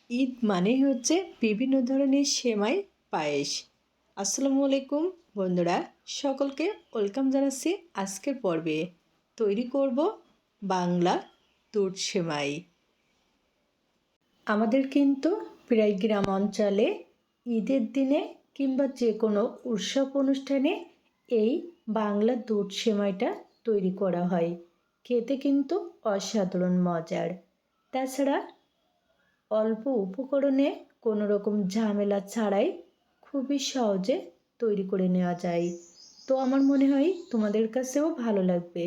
ঈদ মানেই হচ্ছে বিভিন্ন ধরনের সেমাই পায়েস। আসসালামু আলাইকুম বন্ধুরা, সকলকে ওয়েলকাম জানাচ্ছি আজকের পর্বে। তৈরি করব বাংলা দুধ সেমাই। আমাদের কিন্তু প্রায় গ্রাম অঞ্চলে ঈদের দিনে কিংবা যে কোনো উৎসব অনুষ্ঠানে এই বাংলা দুধ সেমাইটা তৈরি করা হয়। খেতে কিন্তু অসাধারণ মজার। তাছাড়া অল্প উপকরণে কোনো রকম ঝামেলা ছাড়াই খুবই সহজে তৈরি করে নেওয়া যায়। তো আমার মনে হয় তোমাদের কাছেও ভালো লাগবে।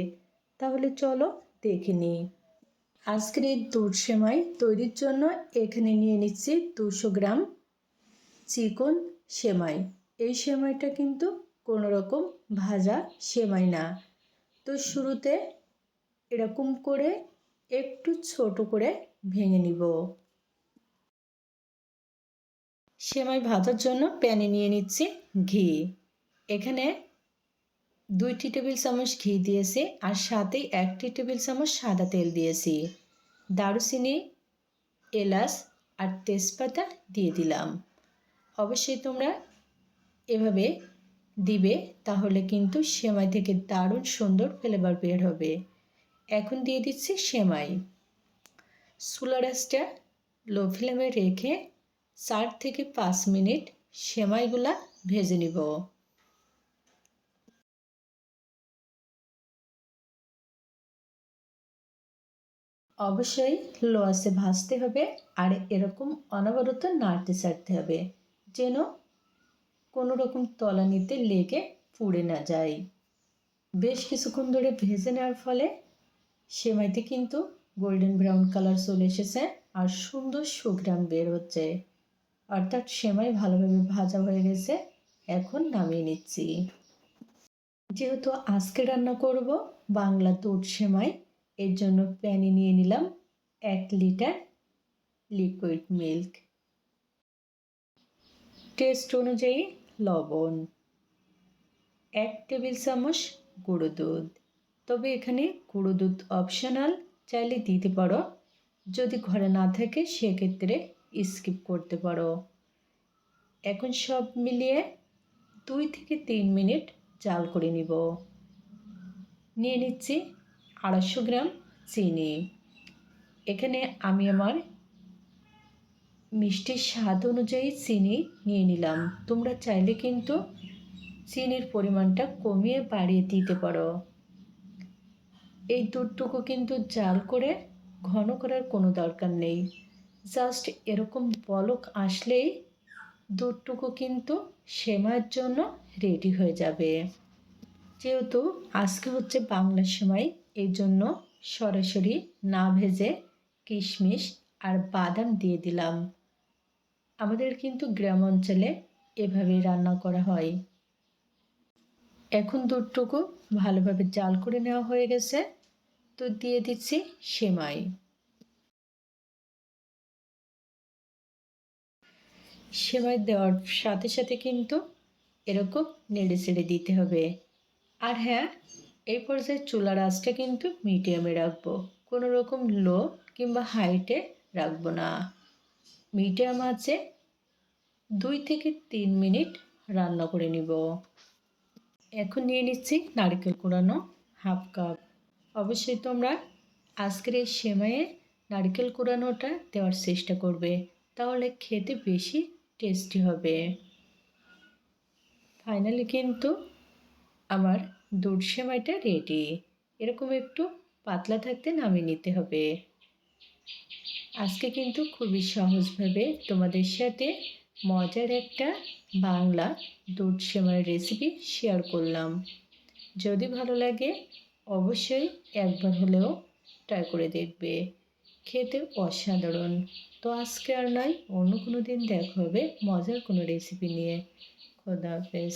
তাহলে চলো দেখে নিই। আজকের এই দুধ সেমাই তৈরির জন্য এখানে নিয়ে নিচ্ছি 200 গ্রাম চিকন সেমাই। এই সেমাইটা কিন্তু কোনো রকম ভাজা সেমাই না। তো শুরুতে এরকম করে একটু ছোট করে ভেঙে নিব। সেমাই ভাজার জন্য প্যানে নিয়ে নিচ্ছি ঘি। এখানে 2 টেবিল চামচ ঘি দিয়েছি আর সাথে 1 টেবিল চামচ সাদা তেল দিয়েছি। দারুচিনি, এলাচ আর তেজপাতা দিয়ে দিলাম। অবশ্যই তোমরা এভাবে দিবে, তাহলে কিন্তু সেমাই থেকে দারুণ সুন্দর ফ্লেভার বের হবে। এখন দিয়ে দিচ্ছি সেমাই। চুলার আঁচটা লো ফ্লেমে রেখে 4 থেকে 5 মিনিট সেমাইগুলা ভেজে নিব। অবশ্যই লো আঁচে ভাজতে হবে আর এরকম অনবরত নাড়তে চাড়তে হবে, যেন কোনো রকম তলানিতে লেগে পুড়ে না যায়। বেশ কিছুক্ষণ ধরে ভেজে নেওয়ার ফলে সেমাইতে কিন্তু গোল্ডেন ব্রাউন কালার চলে এসেছে আর সুন্দর সুঘ্রাণ বের হচ্ছে, অর্থাৎ সেমাই ভালোভাবে ভাজা হয়ে গেছে। এখন নামিয়ে নিচ্ছি। যেহেতু আজকে রান্না করব বাংলা দুধ সেমাই, এর জন্য প্যানে নিয়ে নিলাম 1 লিটার লিকুইড মিল্ক, টেস্ট অনুযায়ী লবণ, 1 টেবিল চামচ গুঁড়ো দুধ। তবে এখানে গুঁড়ো দুধ অপশনাল, চাইলে দিতে পারো, যদি ঘরে না থাকে সেক্ষেত্রে স্কিপ করতে পারো। এখন সব মিলিয়ে 2 থেকে 3 মিনিট জাল করে নিব। নিয়ে নিচ্ছি 250 গ্রাম চিনি। এখানে আমি আমার মিষ্টির স্বাদ অনুযায়ী চিনি নিয়ে নিলাম। তোমরা চাইলে কিন্তু চিনির পরিমাণটা কমিয়ে বাড়িয়ে দিতে পারো। এই দুধটুকু কিন্তু জাল করে ঘন করার কোনো দরকার নেই। জাস্ট এরকম বলক আসলেই দুধটুকু কিন্তু সেমাইয়ের জন্য রেডি হয়ে যাবে। যেহেতু আজকে হচ্ছে বাংলা সেমাই, এই জন্য সরাসরি না ভেজে কিশমিশ আর বাদাম দিয়ে দিলাম। আমাদের কিন্তু গ্রাম অঞ্চলে এভাবেই রান্না করা হয়। এখন দুধটুকু ভালোভাবে জাল করে নেওয়া হয়ে গেছে, তো দিয়ে দিচ্ছি সেমাই। সেমাই দেওয়ার সাথে সাথে কিন্তু এরকম নেড়ে চেড়ে দিতে হবে। আর হ্যাঁ, এই পর্যায়ে চুলার আঁচটা কিন্তু মিডিয়ামে রাখবো, কোনো রকম লো কিংবা হাইটে রাখবো না। মিডিয়াম আঁচে 2 থেকে 3 মিনিট রান্না করে নিব। এখন নিয়ে নিচ্ছি নারকেল কোড়ানো হাফ কাপ। অবশ্যই তোমরা আজকের এই সেমাইয়ে নারকেল কোড়ানোটা দেওয়ার চেষ্টা করবে, তাহলে খেতে বেশি টেস্টি হবে। ফাইনালি কিন্তু আমার দুধ সেমাইটা রেডি। এরকম একটু পাতলা থাকতে নামিয়ে নিতে হবে। আজকে কিন্তু খুবই সহজভাবে তোমাদের সাথে মজার একটা বাংলা দুধ সেমাইয়ের রেসিপি শেয়ার করলাম। যদি ভালো লাগে অবশ্যই একবার হলেও ট্রাই করে দেখবে, খেতে অসাধারণ। তো আজকে আর নয়, অন্য কোনো দিন দেখা হবে মজার কোনো রেসিপি নিয়ে। খোদা হাফেজ।